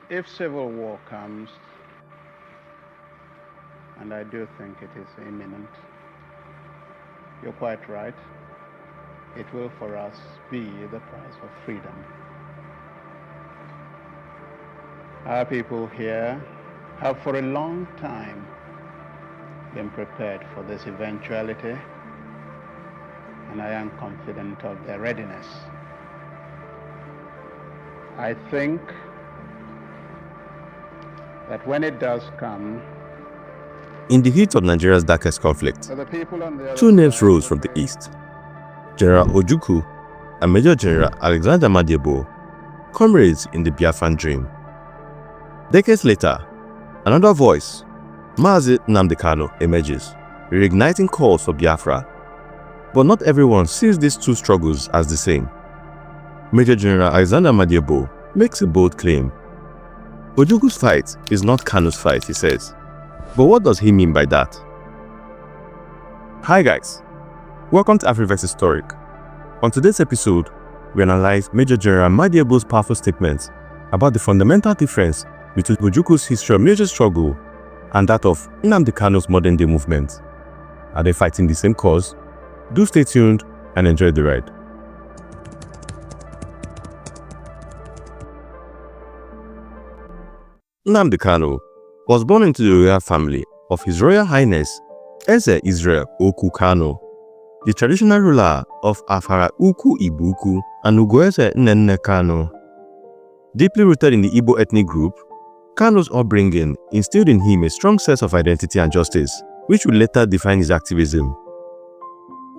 if civil war comes, and I do think it is imminent, you're quite right, it will for us be the price of freedom. Our people here have for a long time been prepared for this eventuality, and I am confident of their readiness. I think that when it does come, in the heat of Nigeria's darkest conflict, two names rose from the east: General Ojukwu and Major General Alexander Madiebo, comrades in the Biafran dream. Decades later, another voice, Mazi Nnamdi Kanu, emerges, reigniting calls for Biafra. But not everyone sees these two struggles as the same. Major General Alexander Madiebo makes a bold claim. Ojukwu's fight is not Kanu's fight, he says. But what does he mean by that? Hi guys, welcome to Afriverse Historic. On today's episode, we analyze Major General Madiebo's powerful statements about the fundamental difference between Ojukwu's history of major struggle and that of Nnamdi Kanu's modern-day movement. Are they fighting the same cause? Do stay tuned and enjoy the ride. Nnamdi Kanu was born into the royal family of His Royal Highness Eze Israel Okwu Kanu, the traditional ruler of Afara Ukwu Ibuku and Ugwueze Nnenne Kanu. Deeply rooted in the Igbo ethnic group, Kanu's upbringing instilled in him a strong sense of identity and justice, which would later define his activism.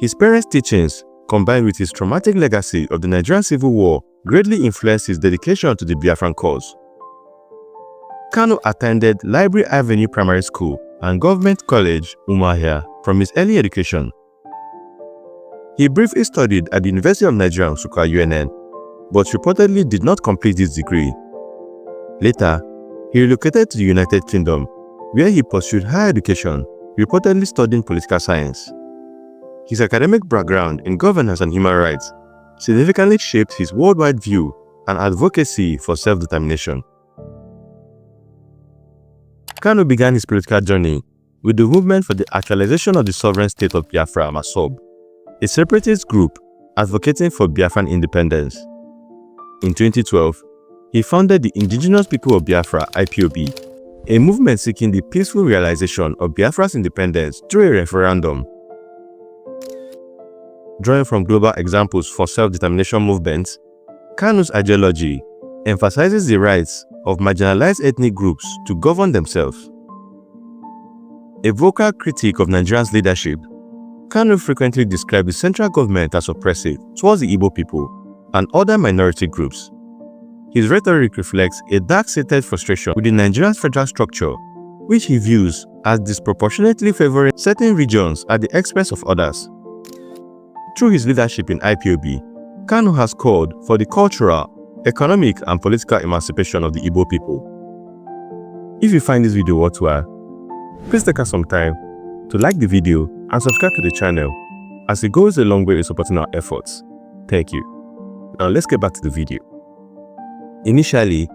His parents' teachings, combined with his traumatic legacy of the Nigerian Civil War, greatly influenced his dedication to the Biafran cause. Kanu attended Library Avenue Primary School and Government College, Umuahia, from his early education. He briefly studied at the University of Nigeria, Nsukka, UNN, but reportedly did not complete his degree. Later, he relocated to the United Kingdom, where he pursued higher education, reportedly studying political science. His academic background in governance and human rights significantly shaped his worldwide view and advocacy for self-determination. Kanu began his political journey with the movement for the actualization of the sovereign state of Biafra, MASOB, a separatist group advocating for Biafran independence. In 2012, he founded the Indigenous People of Biafra, IPOB, a movement seeking the peaceful realization of Biafra's independence through a referendum. Drawing from global examples for self-determination movements, Kanu's ideology emphasizes the rights of marginalized ethnic groups to govern themselves. A vocal critic of Nigeria's leadership, Kanu frequently described the central government as oppressive towards the Igbo people and other minority groups. His rhetoric reflects a dark-seated frustration with the Nigerian federal structure, which he views as disproportionately favoring certain regions at the expense of others. Through his leadership in IPOB, Kanu has called for the cultural, economic and political emancipation of the Igbo people. If you find this video worthwhile, please take us some time to like the video and subscribe to the channel, as it goes a long way in supporting our efforts. Thank you. Now let's get back to the video. Initially,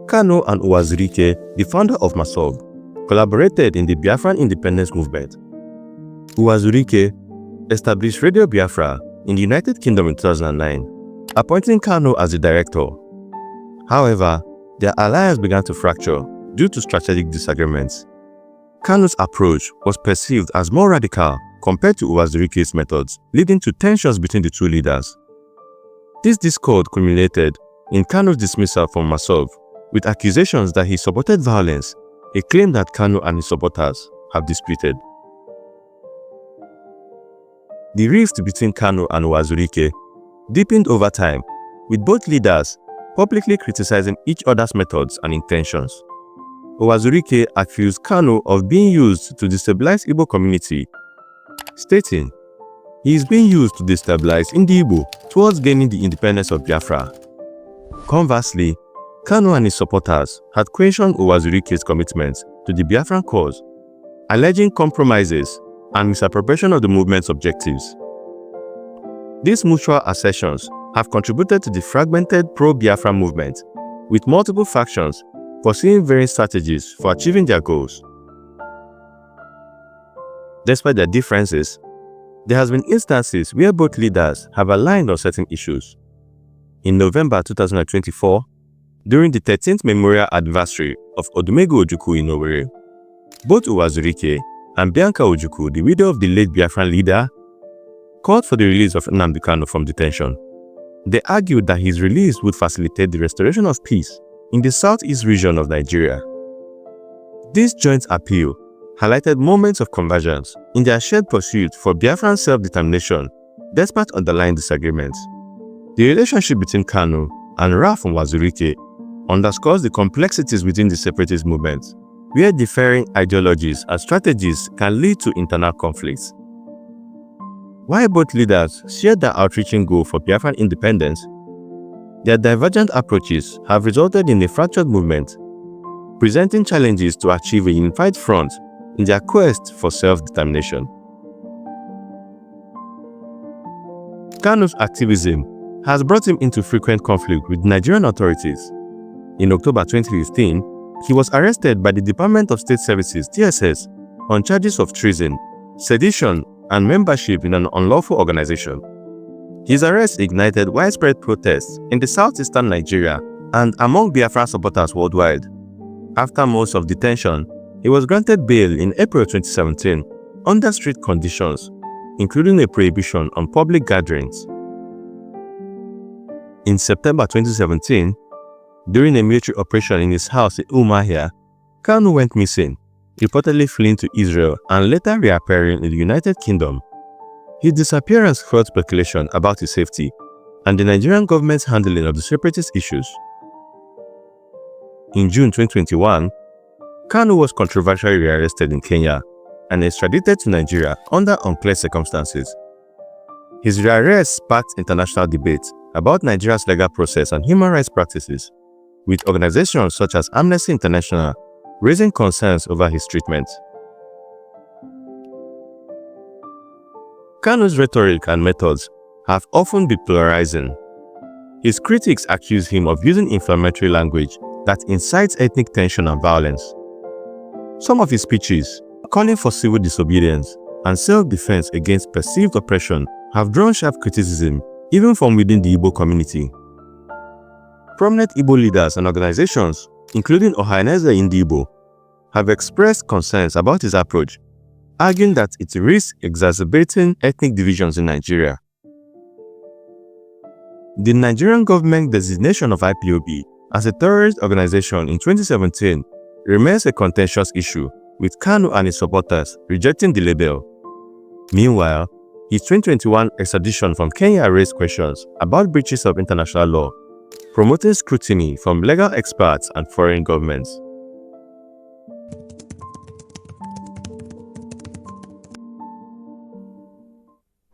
Kanu and Uwazurike, the founder of MASOB, collaborated in the Biafran independence movement. Uwazurike established Radio Biafra in the United Kingdom in 2009, appointing Kanu as the director. However, their alliance began to fracture due to strategic disagreements. Kanu's approach was perceived as more radical compared to Uwazurike's methods, leading to tensions between the two leaders. This discord culminated in Kanu's dismissal from MASOB, with accusations that he supported violence, a claim that Kanu and his supporters have disputed. The rift between Kanu and Uwazurike deepened over time, with both leaders publicly criticizing each other's methods and intentions. Uwazurike accused Kanu of being used to destabilize Igbo community, stating, "He is being used to destabilize Igbo towards gaining the independence of Biafra." Conversely, Kanu and his supporters had questioned Uwazurike's commitment to the Biafran cause, alleging compromises and misappropriation of the movement's objectives. These mutual assertions have contributed to the fragmented pro-Biafra movement, with multiple factions pursuing varying strategies for achieving their goals. Despite their differences, there has been instances where both leaders have aligned on certain issues. In November 2024, during the 13th memorial anniversary of Odumegwu Ojukwu in Owerri, both Uwazurike and Bianca Ojukwu, the widow of the late Biafran leader, called for the release of Nnamdi Kanu from detention. They argued that his release would facilitate the restoration of peace in the southeast region of Nigeria. This joint appeal highlighted moments of convergence in their shared pursuit for Biafran self-determination despite underlying disagreements. The relationship between Kanu and Ralph Uwazurike underscores the complexities within the separatist movement, where differing ideologies and strategies can lead to internal conflicts. While both leaders shared their outreaching goal for Biafran independence, their divergent approaches have resulted in a fractured movement, presenting challenges to achieve a unified front in their quest for self-determination. Kanu's activism has brought him into frequent conflict with Nigerian authorities. In October 2015, he was arrested by the Department of State Services (DSS) on charges of treason, sedition, and membership in an unlawful organization. His arrest ignited widespread protests in the southeastern Nigeria and among Biafra supporters worldwide. After months of detention, he was granted bail in April 2017 under strict conditions, including a prohibition on public gatherings. In September 2017, during a military operation in his house in Umuahia, Kanu went missing, reportedly fleeing to Israel and later reappearing in the United Kingdom. His disappearance fueled speculation about his safety and the Nigerian government's handling of the separatist issues. In June 2021, Kanu was controversially rearrested in Kenya and extradited to Nigeria under unclear circumstances. His rearrest sparked international debate about Nigeria's legal process and human rights practices, with organizations such as Amnesty International raising concerns over his treatment. Kanu's rhetoric and methods have often been polarizing. His critics accuse him of using inflammatory language that incites ethnic tension and violence. Some of his speeches, calling for civil disobedience and self-defense against perceived oppression, have drawn sharp criticism even from within the Igbo community. Prominent Igbo leaders and organizations, including Ohanaeze Igbo, have expressed concerns about his approach, arguing that it risks exacerbating ethnic divisions in Nigeria. The Nigerian government designation of IPOB as a terrorist organization in 2017 remains a contentious issue, with Kanu and his supporters rejecting the label. Meanwhile, his 2021 extradition from Kenya raised questions about breaches of international law, promoting scrutiny from legal experts and foreign governments.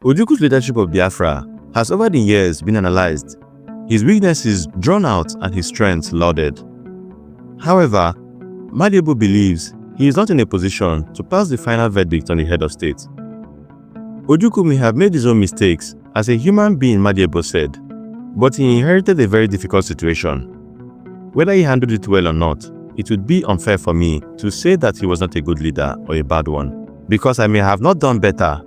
Ojukwu's leadership of Biafra has over the years been analyzed, his weaknesses drawn out and his strengths lauded. However, Madiebo believes he is not in a position to pass the final verdict on the head of state. Ojukwu may have made his own mistakes as a human being, Madiebo said, but he inherited a very difficult situation. Whether he handled it well or not, it would be unfair for me to say that he was not a good leader or a bad one, because I may have not done better.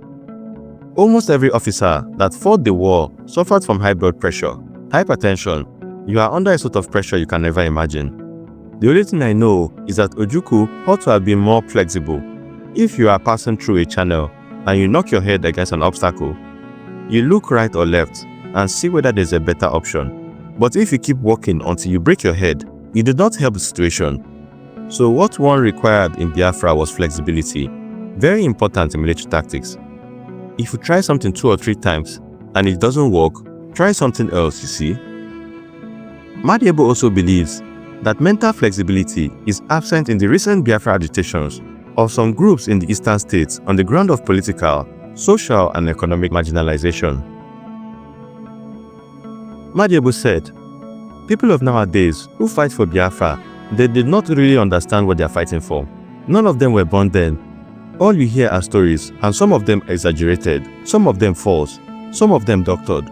Almost every officer that fought the war suffered from high blood pressure, hypertension. You are under a sort of pressure you can never imagine. The only thing I know is that Ojukwu ought to have been more flexible. If you are passing through a channel and you knock your head against an obstacle, you look right or left and see whether there's a better option. But if you keep walking until you break your head, you do not help the situation. So what one required in Biafra was flexibility, very important in military tactics. If you try something 2 or 3 times and it doesn't work, try something else, you see. Madiebo also believes that mental flexibility is absent in the recent Biafra agitations of some groups in the eastern states on the ground of political, social, and economic marginalization. Madiebo said, "People of nowadays who fight for Biafra, they did not really understand what they are fighting for. None of them were born then. All you hear are stories, and some of them exaggerated, some of them false, some of them doctored.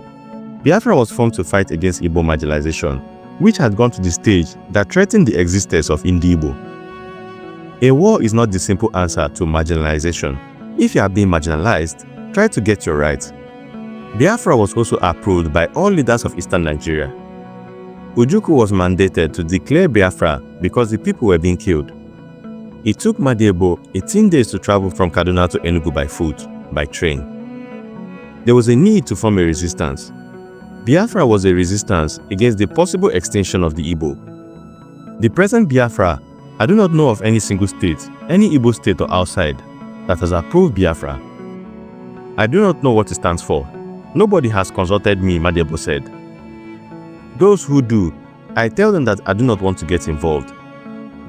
Biafra was formed to fight against Igbo marginalization, which had gone to the stage that threatened the existence of Igbo. A war is not the simple answer to marginalization. If you are being marginalized, try to get your rights. Biafra was also approved by all leaders of Eastern Nigeria. Ojukwu was mandated to declare Biafra because the people were being killed. It took Madiebo 18 days to travel from Kaduna to Enugu by foot, by train. There was a need to form a resistance. Biafra was a resistance against the possible extinction of the Igbo. The present Biafra, I do not know of any single state, any Igbo state or outside, that has approved Biafra. I do not know what it stands for. Nobody has consulted me, Madiebo said. Those who do, I tell them that I do not want to get involved.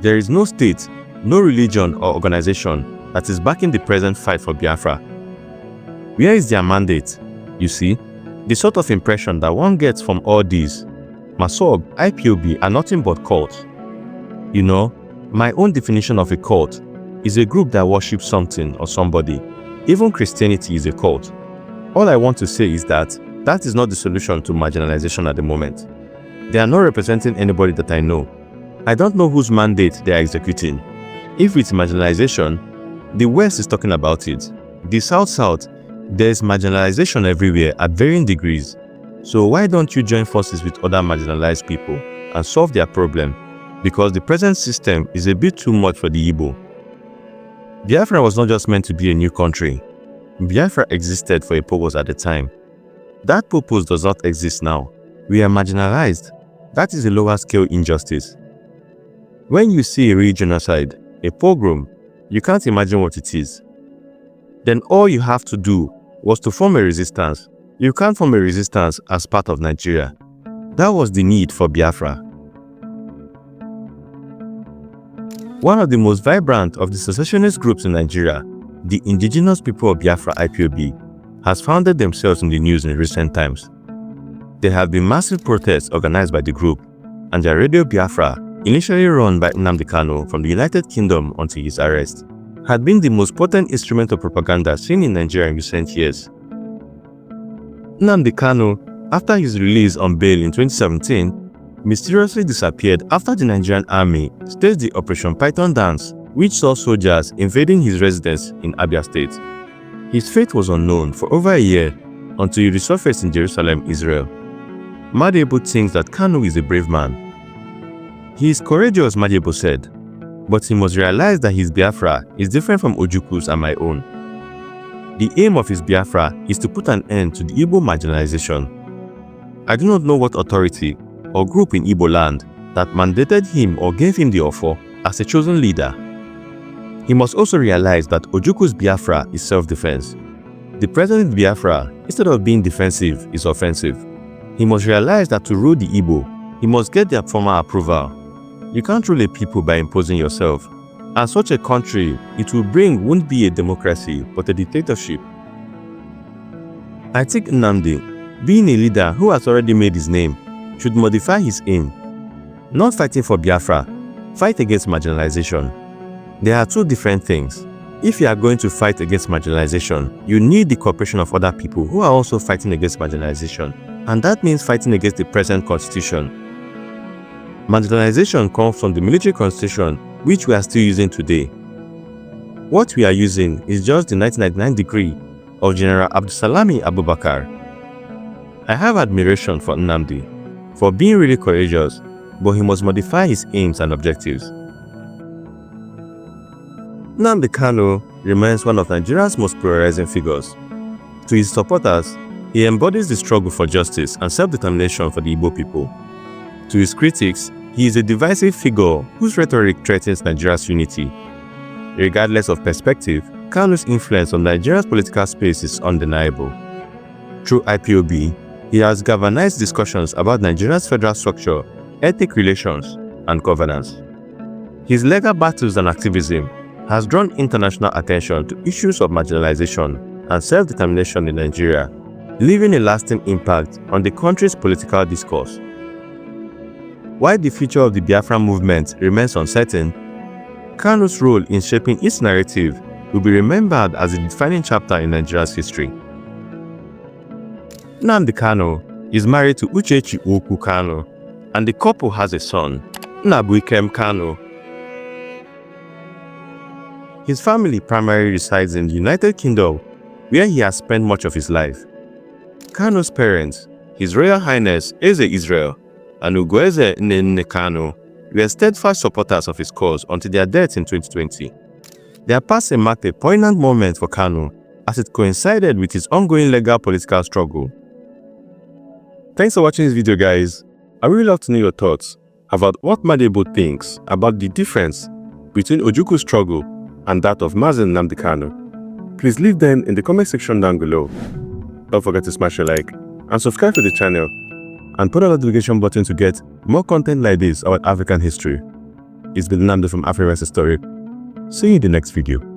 There is no state, no religion or organization that is backing the present fight for Biafra. Where is their mandate? You see, the sort of impression that one gets from all these, Masob, IPOB are nothing but cults. You know, my own definition of a cult is a group that worships something or somebody. Even Christianity is a cult. All I want to say is that that is not the solution to marginalization at the moment. They are not representing anybody that I know. I don't know whose mandate they are executing. If it's marginalization, the West is talking about it. The South, there is marginalization everywhere at varying degrees. So why don't you join forces with other marginalized people and solve their problem? Because the present system is a bit too much for the Igbo. Biafra was not just meant to be a new country. Biafra existed for a purpose at the time. That purpose does not exist now. We are marginalized. That is a lower scale injustice. When you see a real genocide, a pogrom, you can't imagine what it is. Then all you have to do was to form a resistance. You can't form a resistance as part of Nigeria. That was the need for Biafra. One of the most vibrant of the secessionist groups in Nigeria, the indigenous people of Biafra IPOB, has founded themselves in the news in recent times. There have been massive protests organized by the group, and their Radio Biafra, initially run by Nnamdi Kanu from the United Kingdom until his arrest, had been the most potent instrument of propaganda seen in Nigeria in recent years. Nnamdi Kanu, after his release on bail in 2017, mysteriously disappeared after the Nigerian army staged the Operation Python dance, which saw soldiers invading his residence in Abia State. His fate was unknown for over a year until he resurfaced in Jerusalem, Israel. Madiebo thinks that Kanu is a brave man. He is courageous, Madiebo said, but he must realize that his Biafra is different from Ojukwu's and my own. The aim of his Biafra is to put an end to the Igbo marginalization. I do not know what authority or group in Igbo land that mandated him or gave him the offer as a chosen leader. He must also realize that Ojukwu's Biafra is self-defense. The present Biafra, instead of being defensive, is offensive. He must realize that to rule the Igbo, he must get their formal approval. You can't rule a people by imposing yourself. And such a country it will bring won't be a democracy, but a dictatorship. I think Nnamdi, being a leader who has already made his name, should modify his aim. Not fighting for Biafra, fight against marginalization. There are two different things. If you are going to fight against marginalization, you need the cooperation of other people who are also fighting against marginalization. And that means fighting against the present constitution. Marginalization comes from the military constitution, which we are still using today. What we are using is just the 1999 decree of General Abdusalami Abubakar. I have admiration for Nnamdi for being really courageous, but he must modify his aims and objectives. Nnamdi Kanu remains one of Nigeria's most polarizing figures. To his supporters, he embodies the struggle for justice and self-determination for the Igbo people. To his critics, he is a divisive figure whose rhetoric threatens Nigeria's unity. Regardless of perspective, Kanu's influence on Nigeria's political space is undeniable. Through IPOB, he has galvanized discussions about Nigeria's federal structure, ethnic relations, and governance. His legal battles and activism has drawn international attention to issues of marginalization and self-determination in Nigeria, leaving a lasting impact on the country's political discourse. While the future of the Biafran movement remains uncertain, Kanu's role in shaping its narrative will be remembered as a defining chapter in Nigeria's history. Nnamdi Kanu is married to Ojukwu Kanu, and the couple has a son, Nnamdi Kanu. His family primarily resides in the United Kingdom, where he has spent much of his life. Kanu's parents, His Royal Highness Eze Israel and Ugwueze Nnenne Kanu, were steadfast supporters of his cause until their death in 2020. Their passing marked a poignant moment for Kanu, as it coincided with his ongoing legal political struggle. Thanks for watching this video, guys. I would really love to know your thoughts about what Madiebo thinks about the difference between Ojukwu's struggle and that of Mazi Nnamdi Kanu. Please leave them in the comment section down below. Don't forget to smash a like and subscribe to the channel and put on the notification button to get more content like this about African history. It's been Nnamdi from Afriverse Story. See you in the next video.